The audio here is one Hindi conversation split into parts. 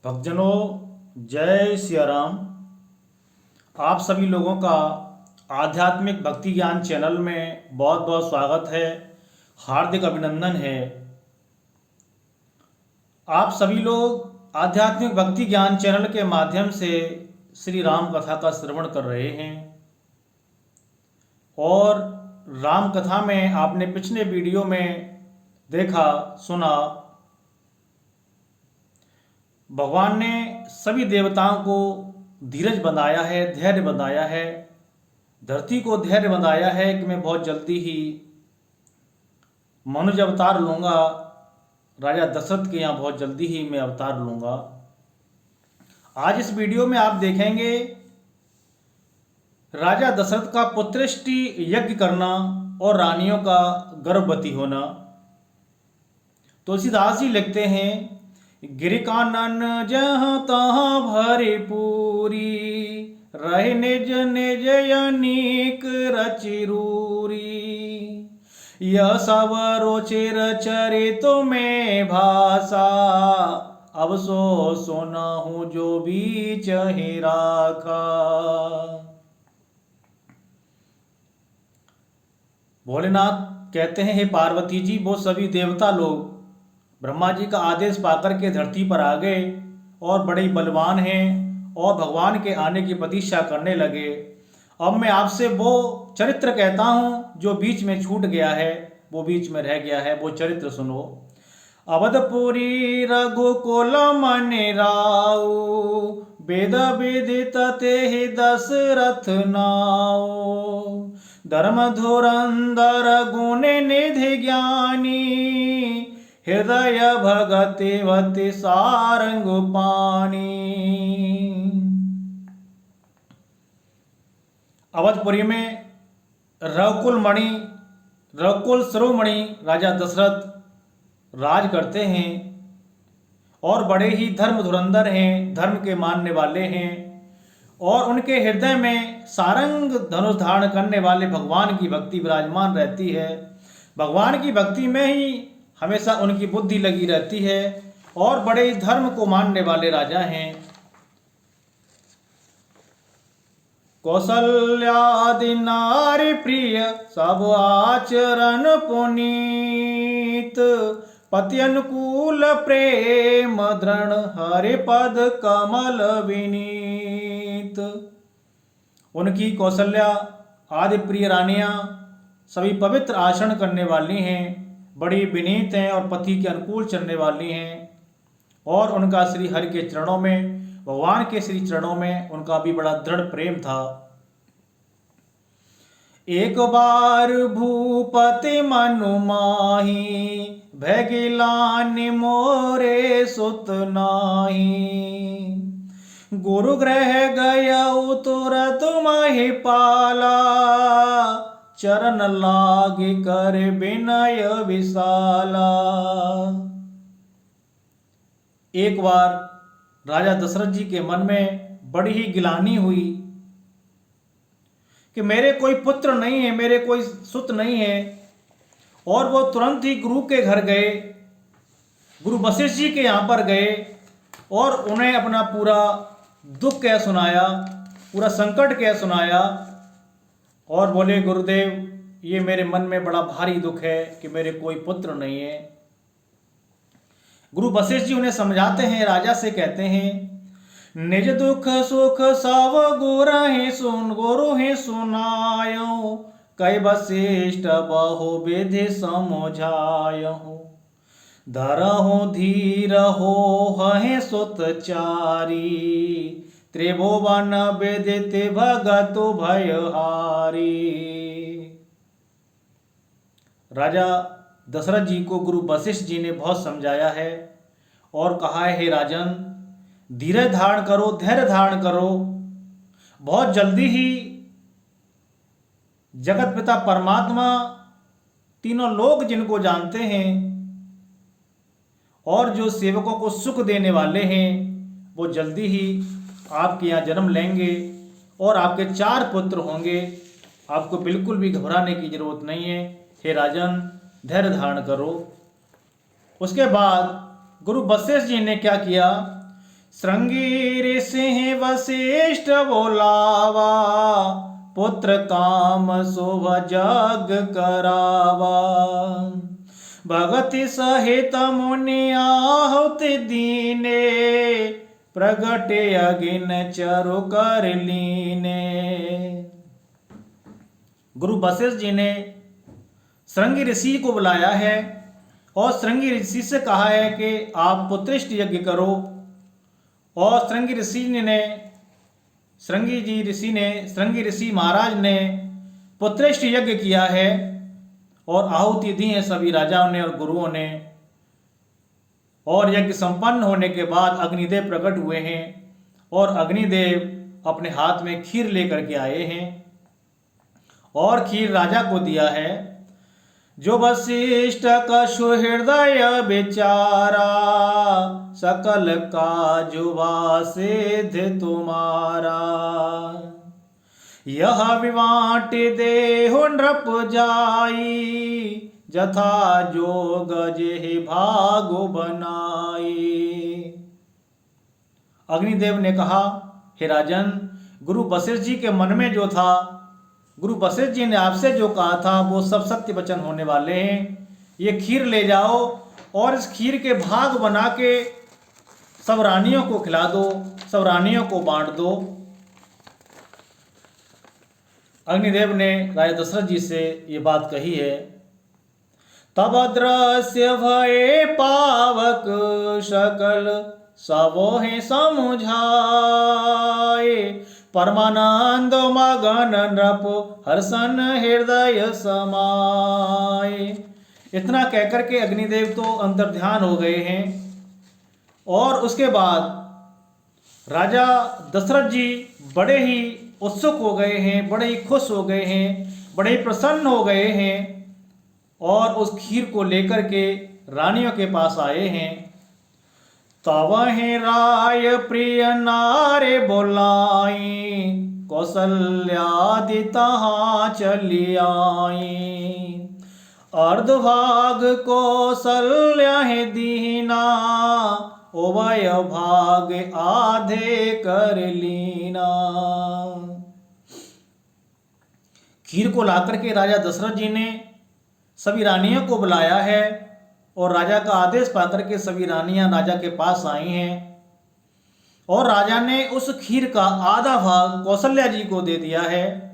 भक्तजनों, जय सिया राम। आप सभी लोगों का आध्यात्मिक भक्ति ज्ञान चैनल में बहुत बहुत स्वागत है, हार्दिक अभिनंदन है। आप सभी लोग आध्यात्मिक भक्ति ज्ञान चैनल के माध्यम से श्री राम कथा का श्रवण कर रहे हैं और राम कथा में आपने पिछले वीडियो में देखा सुना, भगवान ने सभी देवताओं को धीरज बंधाया है, धैर्य बंधाया है, धरती को धैर्य बंधाया है कि मैं बहुत जल्दी ही मनुष्य अवतार लूँगा, राजा दशरथ के यहाँ बहुत जल्दी ही मैं अवतार लूँगा। आज इस वीडियो में आप देखेंगे राजा दशरथ का पुत्रष्टि यज्ञ करना और रानियों का गर्भवती होना। तुलसीदास जी लिखते हैं, गिरि कानन जहाँ तहाँ भरी पूरी, रहे निज निज अनेक रचिरूरी। यह सब रोचिर चरित में भाषा, अब सो सुनहु जो बीच ही राखा। भोलेनाथ कहते हैं, हे पार्वती जी, वो सभी देवता लोग ब्रह्मा जी का आदेश पाकर के धरती पर आ गए और बड़े बलवान हैं और भगवान के आने की प्रतीक्षा करने लगे। अब मैं आपसे वो चरित्र कहता हूँ जो बीच में छूट गया है, वो बीच में रह गया है, वो चरित्र सुनो। अवधपुरी रघुकुल मन राऊ, वेद विदित तेहि दशरथ नाऊ। धर्म धुरंधर गुण निधि ज्ञानी, हृदय भगतिवति सारंग पानी। अवधपुरी में रघुकुल शिरोमणि राजा दशरथ राज करते हैं और बड़े ही धर्म धुरंधर हैं, धर्म के मानने वाले हैं और उनके हृदय में सारंग धनुष धारण करने वाले भगवान की भक्ति विराजमान रहती है। भगवान की भक्ति में ही हमेशा उनकी बुद्धि लगी रहती है और बड़े धर्म को मानने वाले राजा हैं। कौशल्यादि नारी प्रिय सब आचरण पुनीत, पति अनुकूल प्रेम दृढ़ हरि पद कमल विनीत। उनकी कौशल्या आदि प्रिय रानियां सभी पवित्र आचरण करने वाली हैं, बड़ी विनीत हैं और पति के अनुकूल चलने वाली हैं और उनका श्री हरि के चरणों में, भगवान के श्री चरणों में उनका भी बड़ा दृढ़ प्रेम था। एक बार भूपति मनु माही, भैगिलानि मोरे सुत नाही। गुरु गृह गयउ तुरत महिपाला, चरण लाग कर विनय विशाला। एक बार राजा दशरथ जी के मन में बड़ी ही गिलानी हुई कि मेरे कोई पुत्र नहीं है, मेरे कोई सुत नहीं है, और वो तुरंत ही गुरु के घर गए, गुरु वशिष्ठ जी के यहाँ पर गए और उन्हें अपना पूरा दुख कह सुनाया, पूरा संकट कह सुनाया और बोले, गुरुदेव, ये मेरे मन में बड़ा भारी दुख है कि मेरे कोई पुत्र नहीं है। गुरु वशिष्ठ जी उन्हें समझाते हैं, राजा से कहते हैं, निज दुख सुख सब गुरु ही सुनायो, कई वशिष्ठ बहु विधि समझायो। धरहु धीर हो हहि सुत चारी, त्रिभुवन विदित भगत भयहारी। राजा दशरथ जी को गुरु वशिष्ठ जी ने बहुत समझाया है और कहा है, हे राजन, धीरज धारण करो, धैर्य धारण करो, बहुत जल्दी ही जगत पिता परमात्मा, तीनों लोग जिनको जानते हैं और जो सेवकों को सुख देने वाले हैं, वो जल्दी ही आपके यहाँ जन्म लेंगे और आपके 4 पुत्र होंगे। आपको बिल्कुल भी घबराने की जरूरत नहीं है। हे राजन, धैर्य धारण करो। उसके बाद गुरु वशिष्ठ जी ने क्या किया, श्रृंगी ऋषि वशिष्ठ बोलावा, पुत्र काम शुभ जग करावा। भगति सहित मुनि आहुति दीने, प्रगटे अगिन चरु कर लीने। गुरु वशिष्ठ जी ने श्रृंगी ऋषि को बुलाया है और श्रृंगी ऋषि से कहा है कि आप पुत्रेष्ट यज्ञ करो। और श्रृंगी ऋषि महाराज ने पुत्रेष्ट यज्ञ किया है और आहुति दी है सभी राजाओं ने और गुरुओं ने। और यज्ञ संपन्न होने के बाद अग्निदेव प्रकट हुए हैं और अग्निदेव अपने हाथ में खीर लेकर के आए हैं और खीर राजा को दिया है। जो वशिष्ठ का सुहृदय बेचारा, सकल काजुवा सिद्ध तुम्हारा। यह विवाट देहु नृप जाई, जथा जोग जेहि भागु बनाई। अग्निदेव ने कहा, हे राजन, गुरु वशिष्ठ जी के मन में जो था, गुरु वशिष्ठ जी ने आपसे जो कहा था वो सब सत्य वचन होने वाले हैं। ये खीर ले जाओ और इस खीर के भाग बना के सब रानियों को खिला दो, सब रानियों को बांट दो। अग्निदेव ने राजा दशरथ जी से ये बात कही है। तब दृश्य भये पावक, सकल सबोहि समुझाए। परमानंद मगन नृप, हर्षन हृदय समाए। इतना कहकर के अग्निदेव तो अंतर्ध्यान हो गए हैं। और उसके बाद राजा दशरथ जी बड़े ही उत्सुक हो गए हैं, बड़े ही खुश हो गए हैं, बड़े ही प्रसन्न हो गए हैं और उस खीर को लेकर के रानियों के पास आए हैं। तवहि राय प्रिय नारे बोलाई, कौशल्यादि तहाँ चली आई। अर्धभाग कौशल्या दीना, उभय भाग आधे कर लीना। खीर को लाकर के राजा दशरथ जी ने सभी रानियों को बुलाया है और राजा का आदेश पाकर के सभी रानियां राजा के पास आई हैं और राजा ने उस खीर का आधा भाग कौशल्या जी को दे दिया है,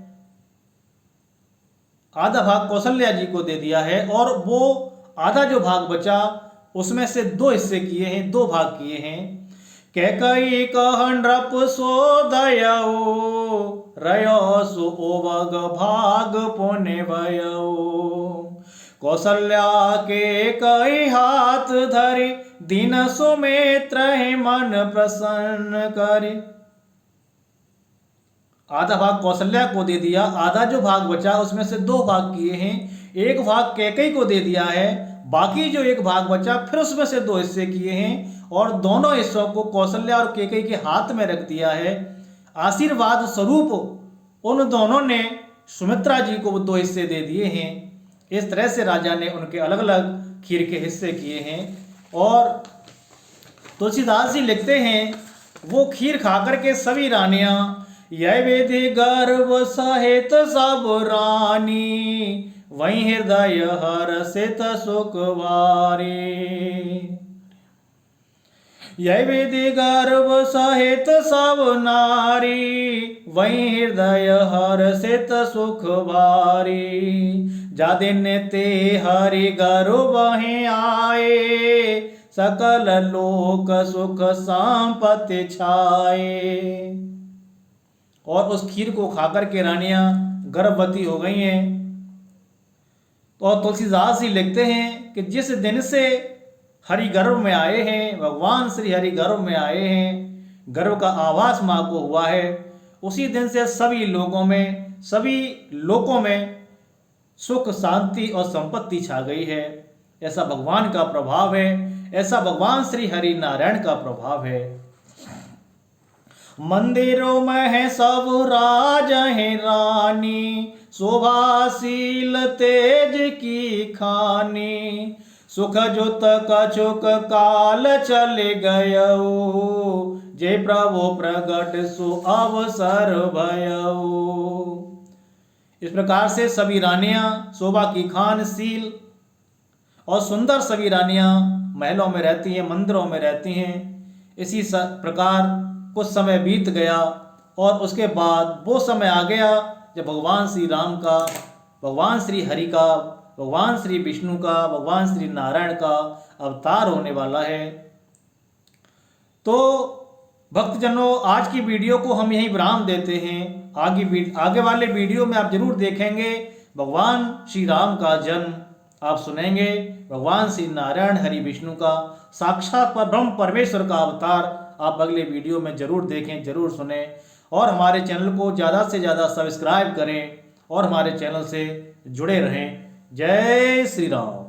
आधा भाग कौशल्या जी को दे दिया है। और वो आधा जो भाग बचा उसमें से दो हिस्से किए हैं, दो भाग किए हैं। कैकई कह नृप सो दयऊ, रयो सो ओवग भाग पुण्य भयऊ। कौशल्या के कई हाथ धरि, दीन सुमित्र मन प्रसन्न करि। आधा भाग कौशल्या को दे दिया, आधा जो भाग बचा उसमें से दो भाग किए हैं। एक भाग कैकई को दे दिया है, बाकी जो एक भाग बचा फिर उसमें से दो हिस्से किए हैं और दोनों हिस्सों को कौशल्या और कैकई के हाथ में रख दिया है। आशीर्वाद स्वरूप उन दोनों ने सुमित्रा जी को दो हिस्से दे दिए हैं। इस तरह से राजा ने उनके अलग अलग खीर के हिस्से किए हैं। और तुलसीदास जी लिखते हैं, वो खीर खाकर के सभी रानियां, यह विधि गर्भ सहित सब रानी, वहीं हृदय हर्षित सुखवारी। यह विधि गर्भ सहित सब नारी, वहीं हृदय हर्षित सुखवारी। जा दिन ते हरि गर्भ आए, सकल लोक सुख संपत्ति छाए। और उस खीर को खाकर के रानियां गर्भवती हो गई हैं। और तुलसीदास जी लिखते हैं कि जिस दिन से हरि गर्भ में आए हैं, भगवान श्री हरि गर्भ में आए हैं, गर्भ का आभास माँ को हुआ है, उसी दिन से सभी लोकों में सुख शांति और संपत्ति छा गई है। ऐसा भगवान का प्रभाव है, ऐसा भगवान श्री हरि नारायण का प्रभाव है। मंदिरों में है सब राज है रानी, शोभाशील तेज की खानी। सुख जुत कछुक काल चले गयऊ, जे प्रभु प्रगट सु अवसर भयऊ। इस प्रकार से सभी रानियां शोभा की खानशील और सुंदर सभी रानियां महलों में रहती हैं, मंदिरों में रहती हैं। इसी प्रकार कुछ समय बीत गया और उसके बाद वो समय आ गया जब भगवान श्री राम का, भगवान श्री हरि का, भगवान श्री विष्णु का, भगवान श्री नारायण का अवतार होने वाला है। तो भक्तजनों, आज की वीडियो को हम यहीं विराम देते हैं। आगे वाले वीडियो में आप जरूर देखेंगे भगवान श्री राम का जन्म, आप सुनेंगे भगवान श्री नारायण हरि विष्णु का साक्षात ब्रह्म परमेश्वर का अवतार। आप अगले वीडियो में जरूर देखें, जरूर सुने और हमारे चैनल को ज़्यादा से ज़्यादा सब्सक्राइब करें और हमारे चैनल से जुड़े रहें। जय श्री राम।